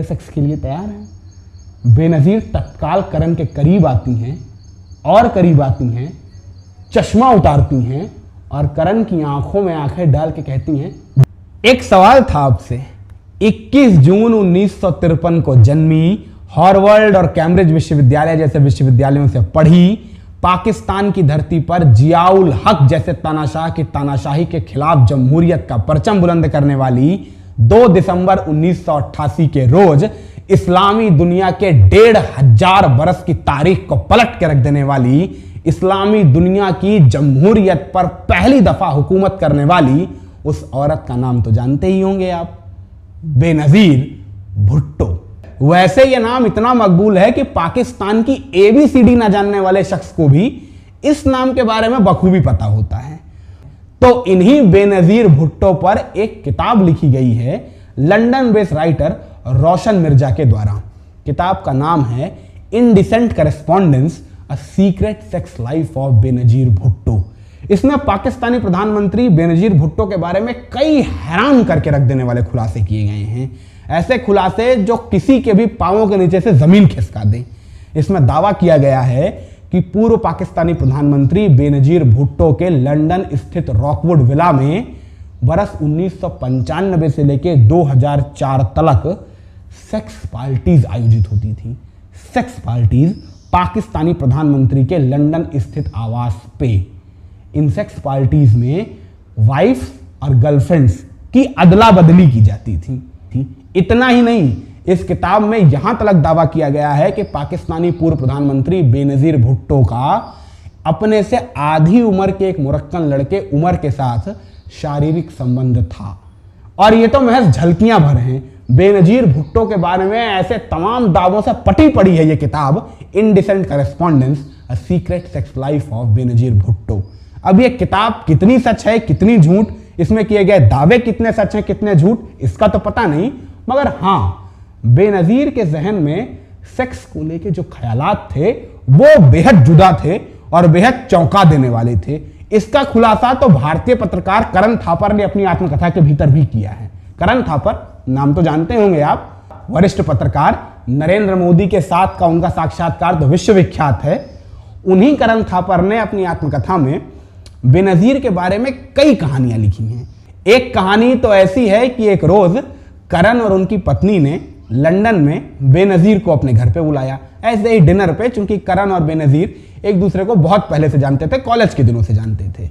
Sex के लिए तैयार हैं। बेनजीर तत्काल करण के करीब आती हैं और करीब आती हैं, चश्मा उतारती हैं और करण की आंखों में आंखें डाल के कहती हैं, एक सवाल था आपसे। 21 जून 1953 को जन्मी, हार्वर्ड और कैम्ब्रिज विश्वविद्यालय जैसे विश्वविद्यालयों से पढ़ी, पाकिस्तान की धरती पर जियाउल हक जैसे तानाशाह की तानाशाही के खिलाफ जमहूरियत का परचम बुलंद करने वाली 2 दिसंबर 1988 के रोज इस्लामी दुनिया के 1500 बरस की तारीख को पलट के रख देने वाली, इस्लामी दुनिया की जमहूरियत पर पहली दफा हुकूमत करने वाली उस औरत का नाम तो जानते ही होंगे आप, बेनजीर भुट्टो। वैसे यह नाम इतना मकबूल है कि पाकिस्तान की ABCD ना जानने वाले शख्स को भी इस नाम के बारे में बखूबी पता होता है। तो इन्हीं बेनजीर भुट्टो पर एक किताब लिखी गई है लंदन बेस्ड राइटर रोशन मिर्जा के द्वारा। किताब का नाम है indecent correspondence, a secret sex life of Benazir Bhutto. इसमें पाकिस्तानी प्रधानमंत्री बेनजीर भुट्टो के बारे में कई हैरान करके रख देने वाले खुलासे किए गए हैं, ऐसे खुलासे जो किसी के भी पांवों के नीचे से जमीन खिसका दें। इसमें दावा किया गया है कि पूर्व पाकिस्तानी प्रधानमंत्री बेनजीर भुट्टो के लंदन स्थित रॉकवुड विला में बरस 1995 से लेकर 2004 तक सेक्स पार्टीज आयोजित होती थी। सेक्स पार्टीज पाकिस्तानी प्रधानमंत्री के लंदन स्थित आवास पे। इन सेक्स पार्टीज में वाइफ्स और गर्लफ्रेंड्स की अदला बदली की जाती थी। इतना ही नहीं, इस किताब में यहां तक दावा किया गया है कि पाकिस्तानी पूर्व प्रधानमंत्री बेनजीर भुट्टो का अपने से आधी उम्र के एक मुरक्कन लड़के उमर के साथ शारीरिक संबंध था। और ये तो महज झलकियां भर हैं। बेनजीर भुट्टो के बारे में ऐसे तमाम दावों से पटी पड़ी है ये किताब indecent correspondence, a secret sex life of Benazir Bhutto. अब ये किताब कितनी सच है कितनी झूठ, इसमें किए गए दावे कितने सच हैं कितने झूठ, इसका तो पता नहीं, मगर हां, बेनजीर के जहन में सेक्स को लेके जो ख्यालात थे वो बेहद जुदा थे और बेहद चौंका देने वाले थे। इसका खुलासा तो भारतीय पत्रकार करण थापर ने अपनी आत्मकथा के भीतर भी किया है। करण थापर नाम तो जानते होंगे आप, वरिष्ठ पत्रकार, नरेंद्र मोदी के साथ का उनका साक्षात्कार तो विश्वविख्यात है। उन्हीं करण थापर ने अपनी आत्मकथा में बेनजीर के बारे में कई कहानियां लिखी हैं। एक कहानी तो ऐसी है कि एक रोज करण और उनकी पत्नी ने लंदन में बेनजीर को अपने घर पे बुलाया, ऐसे ही डिनर पे, चूंकि करण और बेनजीर एक दूसरे को बहुत पहले से जानते थे, कॉलेज के दिनों से जानते थे।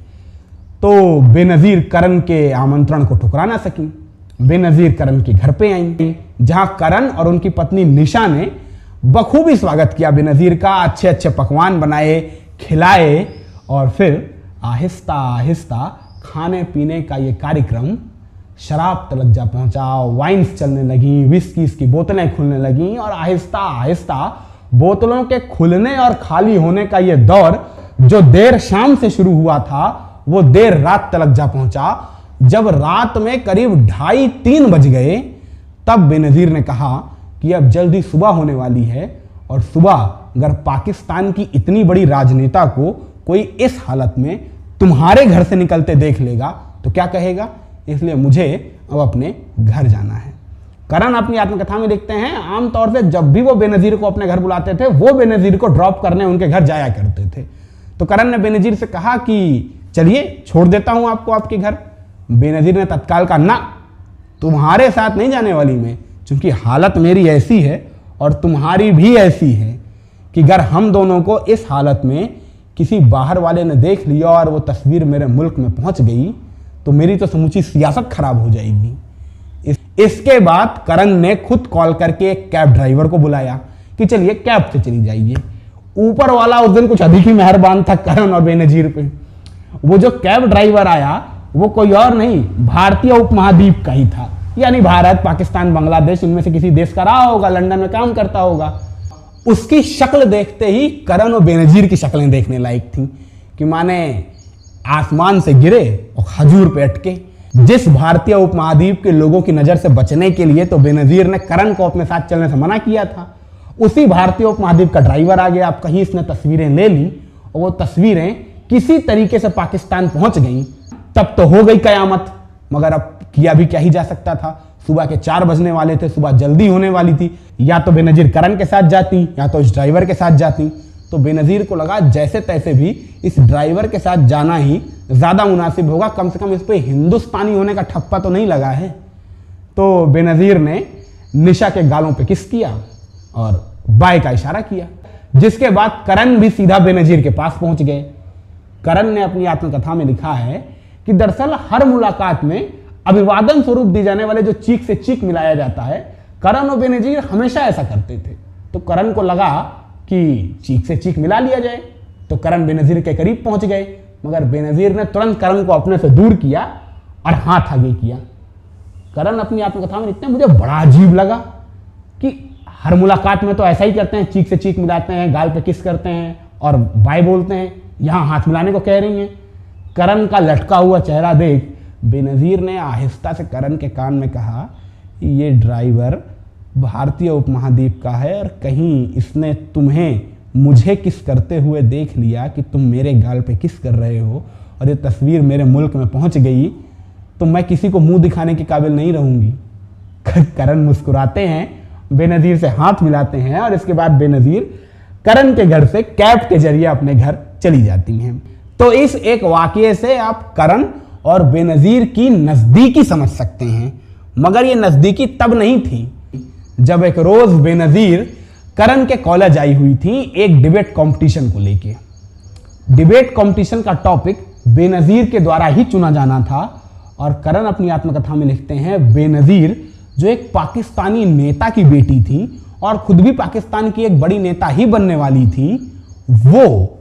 तो बेनजीर करण के आमंत्रण को ठुकरा ना सकी। बेनजीर करण के घर पे आई, जहां करण और उनकी पत्नी निशा ने बखूबी स्वागत किया बेनजीर का, अच्छे अच्छे पकवान बनाए, खिलाए और फिर आहिस्ता आहिस्ता खाने पीने का ये कार्यक्रम शराब तलक जा पहुंचा। वाइन्स चलने लगी, विस्कीज की बोतलें खुलने लगी और आहिस्ता आहिस्ता बोतलों के खुलने और खाली होने का ये दौर जो देर शाम से शुरू हुआ था वो देर रात तलक जा पहुंचा। जब रात में करीब 2:30-3 बज गए तब बेनजीर ने कहा कि अब जल्दी सुबह होने वाली है और सुबह अगर पाकिस्तान की इतनी बड़ी राजनेता को कोई इस हालत में तुम्हारे घर से निकलते देख लेगा तो क्या कहेगा, इसलिए मुझे अब अपने घर जाना है। करण अपनी आत्मकथा में लिखते हैं, आमतौर से जब भी वो बेनजीर को अपने घर बुलाते थे वो बेनजीर को ड्रॉप करने उनके घर जाया करते थे। तो करण ने बेनजीर से कहा कि चलिए छोड़ देता हूं आपको आपके घर। बेनजीर ने तत्काल कहा, ना, तुम्हारे साथ नहीं जाने वाली मैं, क्योंकि हालत मेरी ऐसी है और तुम्हारी भी ऐसी है कि अगर हम दोनों को इस हालत में किसी बाहर वाले ने देख लिया और वो तस्वीर मेरे मुल्क में पहुंच गई तो मेरी तो समूची सियासत खराब हो जाएगी। इसके बाद करण ने खुद कॉल करके एक कैब ड्राइवर को बुलाया कि चलिए कैब से चली जाइए। ऊपर वाला उस दिन कुछ अधिक ही मेहरबान था करण और बेनजीर पे। वो जो कैब ड्राइवर आया वो कोई और नहीं, भारतीय उपमहाद्वीप का ही था, यानी भारत, पाकिस्तान, बांग्लादेश, इनमें से किसी देश का रहा होगा, लंदन में काम करता होगा। उसकी शक्ल देखते ही करण और बेनजीर की शक्लें देखने लायक थी कि माने आसमान से गिरे और खजूर पे अटके। जिस भारतीय उपमहाद्वीप के लोगों की नजर से बचने के लिए तो बेनजीर ने करण को अपने साथ चलने से मना किया था, उसी भारतीय उपमहाद्वीप का ड्राइवर आ गया। अब कहीं इसने तस्वीरें ले ली और वो तस्वीरें किसी तरीके से पाकिस्तान पहुंच गई, तब तो हो गई कयामत। मगर अब किया भी क्या ही जा सकता था। सुबह के 4 बजने वाले थे, सुबह जल्दी होने वाली थी। या तो बेनजीर करण के साथ जाती या तो इस ड्राइवर के साथ जाती। तो बेनजीर को लगा जैसे तैसे भी इस ड्राइवर के साथ जाना ही ज़्यादा मुनासिब होगा, कम से कम इस पर हिंदुस्तानी होने का ठप्पा तो नहीं लगा है। तो बेनजीर ने निशा के गालों पे किस किया और बाय का इशारा किया, जिसके बाद करण भी सीधा बेनजीर के पास पहुंच गए। करण ने अपनी आत्मकथा में लिखा है कि दरअसल हर मुलाकात में अभिवादन स्वरूप दी जाने वाले जो चीख से चीख मिलाया जाता है, करण और बेनजीर हमेशा ऐसा करते थे। तो करण को लगा कि चीख से चीख मिला लिया जाए। तो करण बेनजीर के करीब पहुंच गए, मगर बेनजीर ने तुरंत करण को अपने से दूर किया और हाथ आगे किया। करण अपनी आत्मकथा में लिखते हैं, मुझे बड़ा अजीब लगा कि हर मुलाकात में तो ऐसा ही करते हैं, चीख से चीख मिलाते हैं, गाल पे किस करते हैं और बाय बोलते हैं, यहां हाथ मिलाने को कह रही हैं। करण का लटका हुआ चेहरा देख बेनजीर ने आहिस्ता से करण के कान में कहा, ये ड्राइवर भारतीय उपमहाद्वीप का है और कहीं इसने तुम्हें मुझे किस करते हुए देख लिया कि तुम मेरे गाल पे किस कर रहे हो और ये तस्वीर मेरे मुल्क में पहुंच गई तो मैं किसी को मुंह दिखाने के काबिल नहीं रहूंगी। करण मुस्कुराते हैं, बेनजीर से हाथ मिलाते हैं और इसके बाद बेनजीर करण के घर से कैब के जरिए अपने घर चली जाती हैं। तो इस एक वाकये से आप करण और बेनजीर की नजदीकी समझ सकते हैं, मगर ये नजदीकी तब नहीं थी जब एक रोज बेनजीर करण के कॉलेज आई हुई थी एक डिबेट कंपटीशन को लेके। डिबेट कंपटीशन का टॉपिक बेनजीर के द्वारा ही चुना जाना था और करण अपनी आत्मकथा में लिखते हैं, बेनजीर जो एक पाकिस्तानी नेता की बेटी थी और खुद भी पाकिस्तान की एक बड़ी नेता ही बनने वाली थी, वो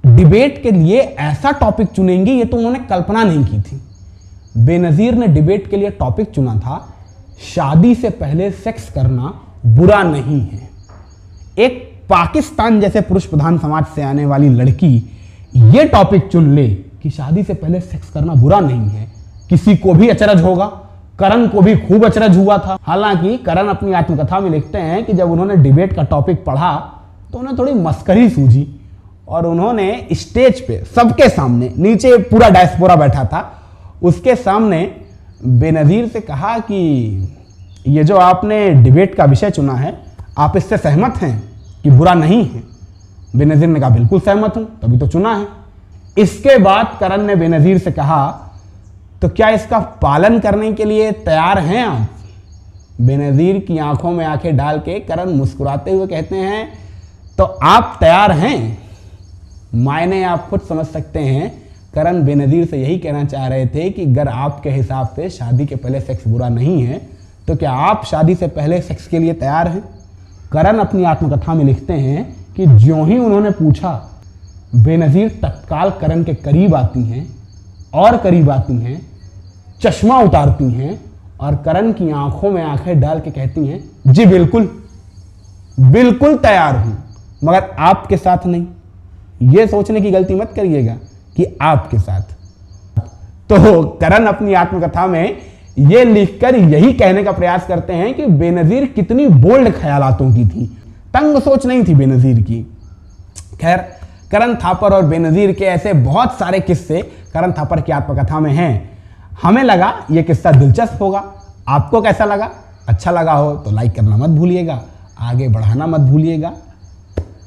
डिबेट के लिए ऐसा टॉपिक चुनेंगी ये तो उन्होंने कल्पना नहीं की थी। बेनजीर ने डिबेट के लिए टॉपिक चुना था, शादी से पहले सेक्स करना बुरा नहीं है। एक पाकिस्तान जैसे पुरुष प्रधान समाज से आने वाली लड़की ये टॉपिक चुन ले कि शादी से पहले सेक्स करना बुरा नहीं है, किसी को भी अचरज होगा। करण को भी खूब अचरज हुआ था। हालांकि करण अपनी आत्मकथा में लिखते हैं कि जब उन्होंने डिबेट का टॉपिक पढ़ा तो उन्हें थोड़ी मस्करी सूझी और उन्होंने स्टेज पे सबके सामने, नीचे पूरा डायस्पोरा बैठा था, उसके सामने बेनजीर से कहा कि ये जो आपने डिबेट का विषय चुना है, आप इससे सहमत हैं कि बुरा नहीं है? बेनजीर ने कहा बिल्कुल सहमत हूं, तभी तो चुना है। इसके बाद करण ने बेनजीर से कहा, तो क्या इसका पालन करने के लिए तैयार हैं आप? बेनजीर की आंखों में आंखें डाल के करण मुस्कुराते हुए कहते हैं, तो आप तैयार हैं? मायने आप खुद समझ सकते हैं। करण बेनजीर से यही कहना चाह रहे थे कि अगर आपके हिसाब से शादी के पहले सेक्स बुरा नहीं है तो क्या आप शादी से पहले सेक्स के लिए तैयार हैं? करण अपनी आत्मकथा में लिखते हैं कि ज्यों ही उन्होंने पूछा, बेनजीर तत्काल करण के करीब आती हैं और करीब आती हैं, चश्मा उतारती हैं और करण की आंखों में आंखें डाल के कहती हैं, जी बिल्कुल बिल्कुल तैयार हूं, मगर आपके साथ नहीं। यह सोचने की गलती मत करिएगा कि आपके साथ। तो करण अपनी आत्मकथा में यह लिखकर यही कहने का प्रयास करते हैं कि बेनजीर कितनी बोल्ड ख्यालातों की थी, तंग सोच नहीं थी बेनजीर की। खैर, करण थापर और बेनजीर के ऐसे बहुत सारे किस्से करण थापर की आत्मकथा में हैं। हमें लगा यह किस्सा दिलचस्प होगा। आपको कैसा लगा? अच्छा लगा हो तो लाइक करना मत भूलिएगा, आगे बढ़ाना मत भूलिएगा।